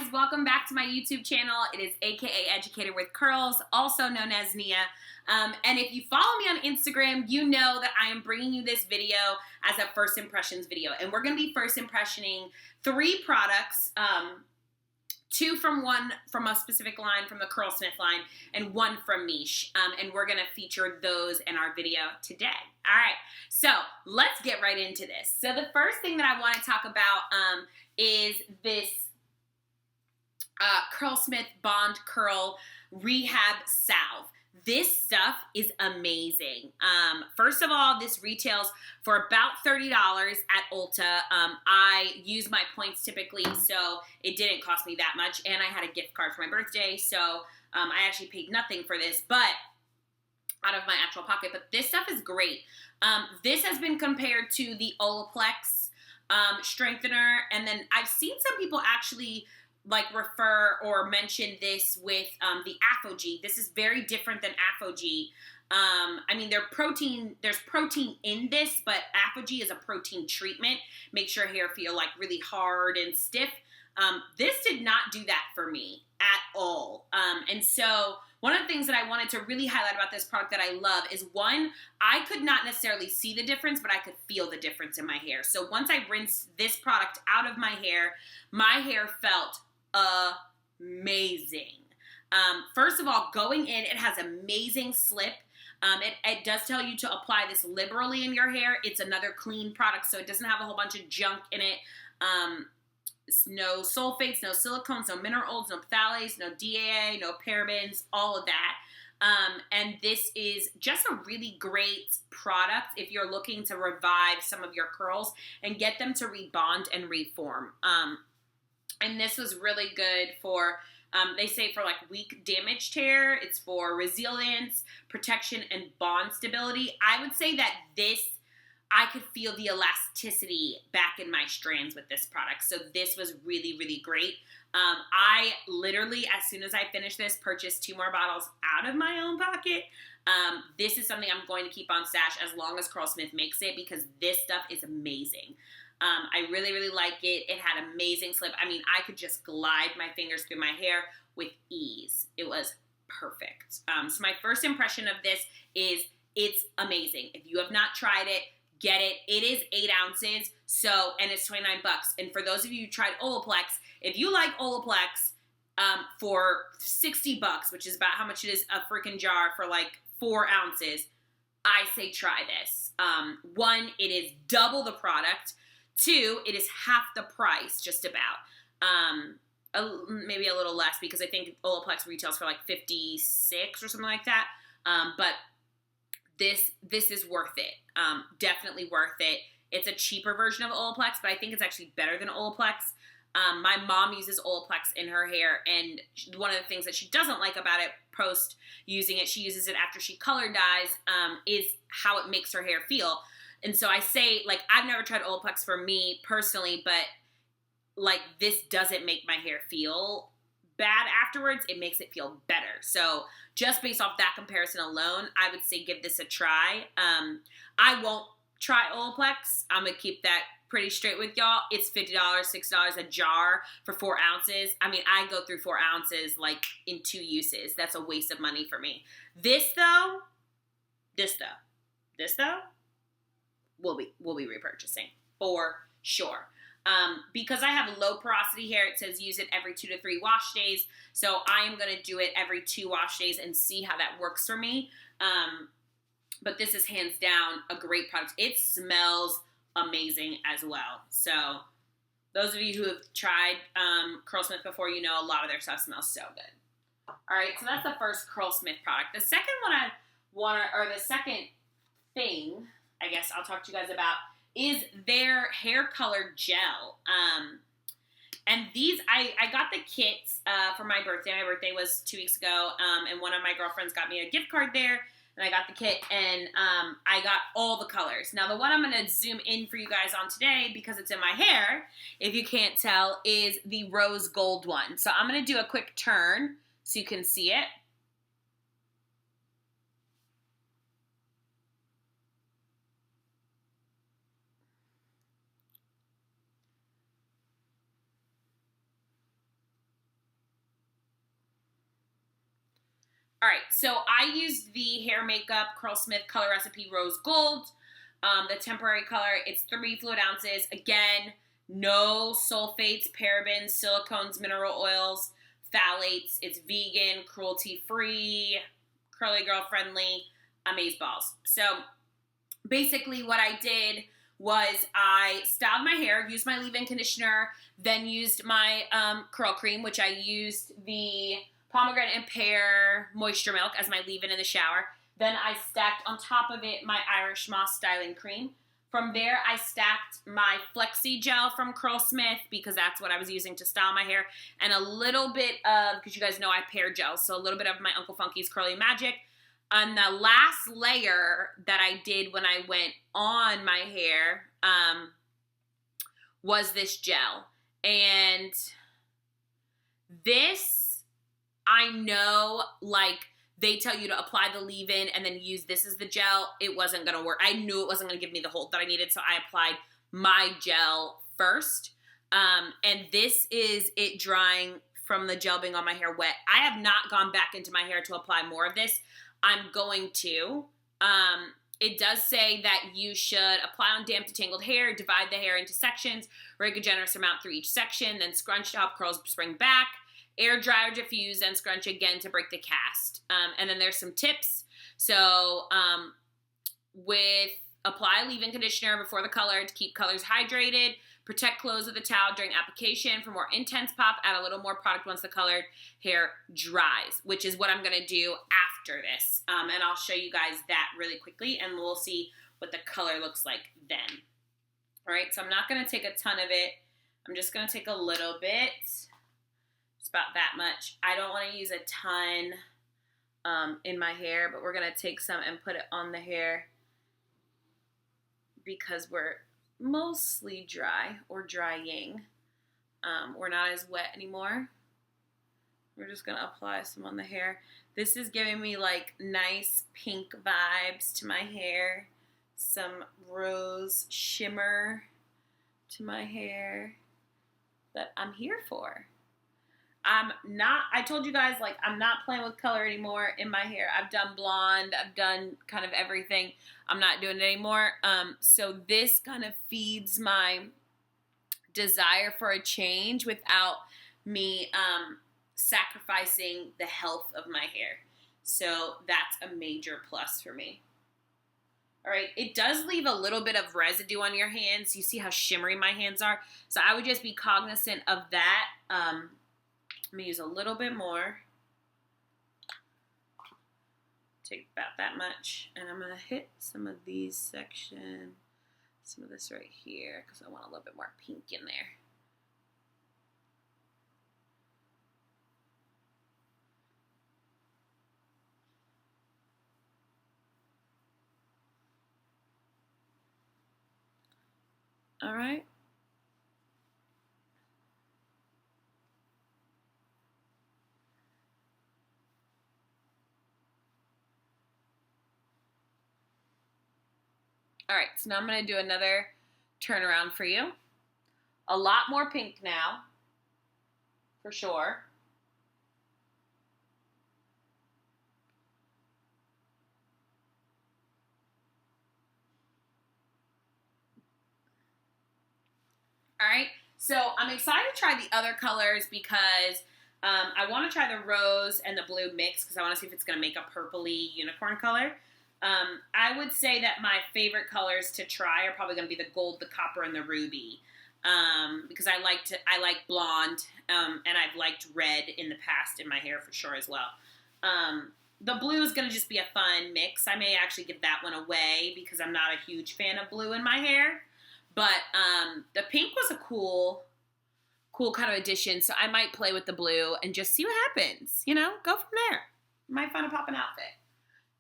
guys, welcome back to my YouTube channel. It is aka Educated with Curls, also known as Nia. And if you follow me on Instagram, you know that I am bringing you this video as a first impressions video. And we're going to be first impressioning 3 products, 2 from a specific line from the Curlsmith line and 1 from Miche. And we're going to feature those in our video today. All right, so let's get right into this. So the first thing that I want to talk about is this Curlsmith Bond Curl Rehab Salve. This stuff is amazing. First of all, this retails for about $30 at Ulta. I use my points typically, so it didn't cost me that much, and I had a gift card for my birthday, so I actually paid nothing for this, but out of my actual pocket. But this stuff is great. This has been compared to the Olaplex strengthener, and then I've seen some people actually like refer or mention this with the Apogee. This is very different than Apogee. I mean, there's protein in this, but Apogee is a protein treatment. Makes your hair feel like really hard and stiff. This did not do that for me at all. And so one of the things that I wanted to really highlight about this product that I love is, one, I could not necessarily see the difference, but I could feel the difference in my hair. So once I rinsed this product out of my hair felt amazing. First of all, going in, it has amazing slip. It does tell you to apply this liberally in your hair. It's another clean product, so it doesn't have a whole bunch of junk in it. No sulfates, no silicones, no minerals, no phthalates, no DAA, no parabens, all of that. And this is just a really great product if you're looking to revive some of your curls and get them to rebond and reform. And this was really good for, they say for like weak damaged hair. It's for resilience, protection, and bond stability. I would say that I could feel the elasticity back in my strands with this product. So this was really, really great. I literally, as soon as I finished this, purchased 2 more bottles out of my own pocket. This is something I'm going to keep on stash as long as Curlsmith makes it, because this stuff is amazing. I really, really like it. It had amazing slip. I mean, I could just glide my fingers through my hair with ease. It was perfect. So my first impression of this is it's amazing. If you have not tried it, get it. It is 8 ounces, and it's $29. And for those of you who tried Olaplex, if you like Olaplex, for $60, which is about how much it is a freaking jar for like 4 ounces, I say try this. 1, it is double the product. 2, it is half the price, just about. Maybe a little less, because I think Olaplex retails for like $56 or something like that. But this is worth it. Definitely worth it. It's a cheaper version of Olaplex, but I think it's actually better than Olaplex. My mom uses Olaplex in her hair, and one of the things that she doesn't like about it post using it, she uses it after she color dyes, is how it makes her hair feel. And so I say, like, I've never tried Olaplex for me personally, but like this doesn't make my hair feel bad afterwards. It makes it feel better. So just based off that comparison alone, I would say give this a try. I won't try Olaplex. I'm going to keep that pretty straight with y'all. It's $50, $6 a jar for 4 ounces. I mean, I go through 4 ounces like in 2 uses. That's a waste of money for me. This though, we'll be repurchasing for sure. Because I have low porosity hair, it says use it every 2 to 3 wash days. So I am going to do it every 2 wash days and see how that works for me. But this is hands down a great product. It smells amazing as well. So those of you who have tried Curlsmith before, you know a lot of their stuff smells so good. All right, so that's the first Curlsmith product. The second one the second thing, I guess I'll talk to you guys about, is their hair color gel. And these, I got the kits for my birthday. My birthday was 2 weeks ago, and one of my girlfriends got me a gift card there, and I got the kit, and I got all the colors. Now, the one I'm going to zoom in for you guys on today, because it's in my hair, if you can't tell, is the rose gold one. So I'm going to do a quick turn so you can see it. All right, so I used the hair makeup Curlsmith Color Recipe Rose Gold, the temporary color. It's 3 fluid ounces. Again, no sulfates, parabens, silicones, mineral oils, phthalates. It's vegan, cruelty-free, curly girl friendly, amazeballs. So basically what I did was I styled my hair, used my leave-in conditioner, then used my curl cream, which I used the pomegranate and pear moisture milk as my leave-in in the shower. Then I stacked on top of it my Irish Moss styling cream. From there, I stacked my Flexi Gel from Curlsmith because that's what I was using to style my hair, and a little bit of, because you guys know I pair gels, so a little bit of my Uncle Funky's Curly Magic. And the last layer that I did when I went on my hair was this gel. And this, I know, like, they tell you to apply the leave-in and then use this as the gel. It wasn't going to work. I knew it wasn't going to give me the hold that I needed, so I applied my gel first. And this is it drying from the gel being on my hair wet. I have not gone back into my hair to apply more of this. I'm going to. It does say that you should apply on damp to tangled hair, divide the hair into sections, rake a generous amount through each section, then scrunch to help curls spring back, air dry or diffuse, and scrunch again to break the cast. And then there's some tips. So with apply leave-in conditioner before the color to keep colors hydrated. Protect clothes with a towel during application. For more intense pop, add a little more product once the colored hair dries, which is what I'm going to do after this. And I'll show you guys that really quickly, and we'll see what the color looks like then. All right, so I'm not going to take a ton of it. I'm just going to take a little bit. It's about that much. I don't want to use a ton in my hair, but we're going to take some and put it on the hair because we're mostly dry or drying. We're not as wet anymore. We're just gonna apply some on the hair. This is giving me like nice pink vibes to my hair, some rose shimmer to my hair that I'm here for. I told you guys, like, I'm not playing with color anymore in my hair. I've done blonde, I've done kind of everything. I'm not doing it anymore. So this kind of feeds my desire for a change without me sacrificing the health of my hair. So that's a major plus for me. All right, it does leave a little bit of residue on your hands. You see how shimmery my hands are? So I would just be cognizant of that. I'm going to use a little bit more. Take about that much. And I'm going to hit some of these sections, some of this right here, because I want a little bit more pink in there. All right. All right, so now I'm going to do another turnaround for you. A lot more pink now, for sure. All right, so I'm excited to try the other colors because I want to try the rose and the blue mix because I want to see if it's going to make a purpley unicorn color. I would say that my favorite colors to try are probably going to be the gold, the copper, and the ruby because I like blonde and I've liked red in the past in my hair for sure as well. The blue is going to just be a fun mix. I may actually give that one away because I'm not a huge fan of blue in my hair. But the pink was a cool kind of addition, so I might play with the blue and just see what happens. You know, go from there. Might find a poppin' outfit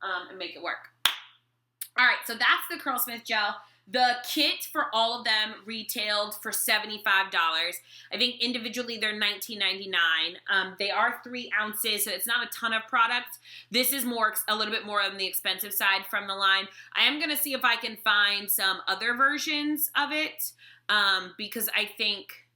and make it work. All right, so that's the Curlsmith gel. The kit for all of them retailed for $75. I think individually they're $19.99. They are 3 ounces, so it's not a ton of product. This is a little bit more on the expensive side from the line. I am going to see if I can find some other versions of it because I think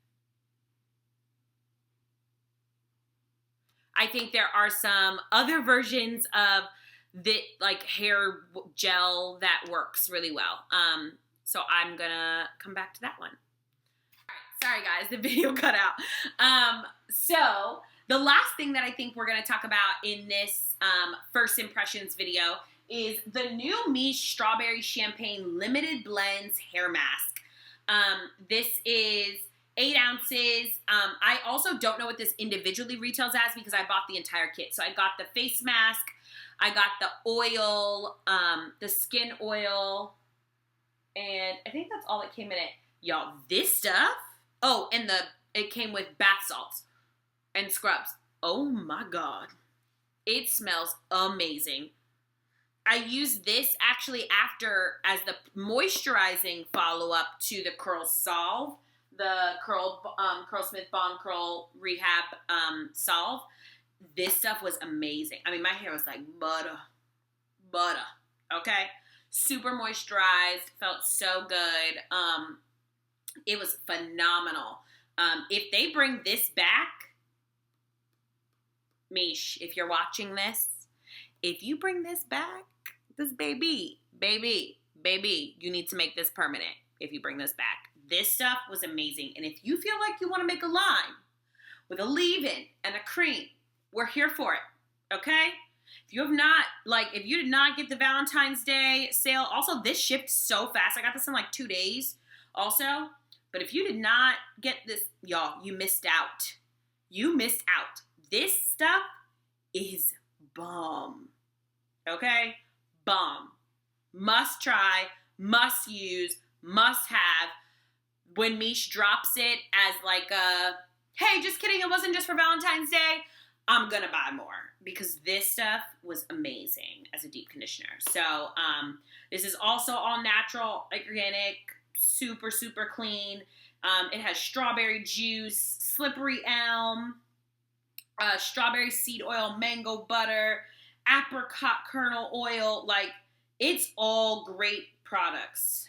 I think there are some other versions of the like hair gel that works really well. So I'm gonna come back to that one. All right, sorry guys, the video cut out. So the last thing that I think we're gonna talk about in this first impressions video is the new Miche Strawberry Champagne Limited Blends Hair Mask. This is 8 ounces. I also don't know what this individually retails as because I bought the entire kit. So I got the face mask, I got the oil, the skin oil, and I think that's all that came in it. Y'all, this stuff, oh, and it came with bath salts and scrubs. Oh my God. It smells amazing. I used this actually after as the moisturizing follow-up to the Curlz Salve, the Curlsmith Bond Curl Rehab Salve. This stuff was amazing. I mean, my hair was like butter, okay? Super moisturized, felt so good. It was phenomenal. If they bring this back, Miche, if you're watching this, if you bring this back, this baby, you need to make this permanent if you bring this back. This stuff was amazing. And if you feel like you want to make a line with a leave-in and a cream, we're here for it, okay? If you have not, if you did not get the Valentine's Day sale, also this shipped so fast. I got this in like 2 days also. But if you did not get this, y'all, you missed out. You missed out. This stuff is bomb, okay? Bomb. Must try, must use, must have. When Miche drops it as like a, hey, just kidding, it wasn't just for Valentine's Day, I'm gonna buy more because this stuff was amazing as a deep conditioner. So this is also all natural, organic, super, super clean. It has strawberry juice, slippery elm, strawberry seed oil, mango butter, apricot kernel oil. Like, it's all great products.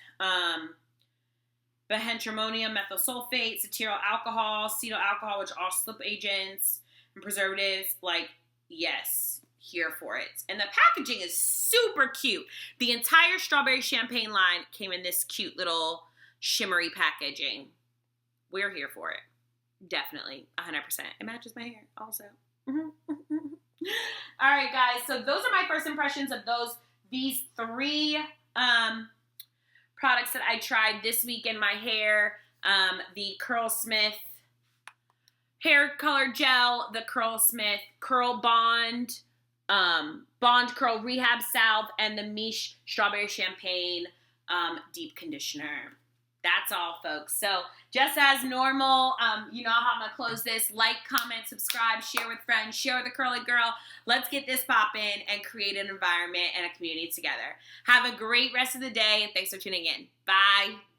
Benhentromonium, methyl sulfate, cetyl alcohol, cetyl alcohol, which are all slip agents and preservatives. Like, yes, here for it. And the packaging is super cute. The entire strawberry champagne line came in this cute little shimmery packaging. We're here for it. Definitely, 100%. It matches my hair also. All right, guys. So those are my first impressions of these 3 products that I tried this week in my hair. The Curlsmith hair color gel, the Curlsmith Curl Bond, Bond Curl Rehab Salve, and the Miche Strawberry Champagne Deep Conditioner. That's all, folks. So just as normal, you know how I'm going to close this. Like, comment, subscribe, share with friends, share with a curly girl. Let's get this poppin' and create an environment and a community together. Have a great rest of the day, and thanks for tuning in. Bye.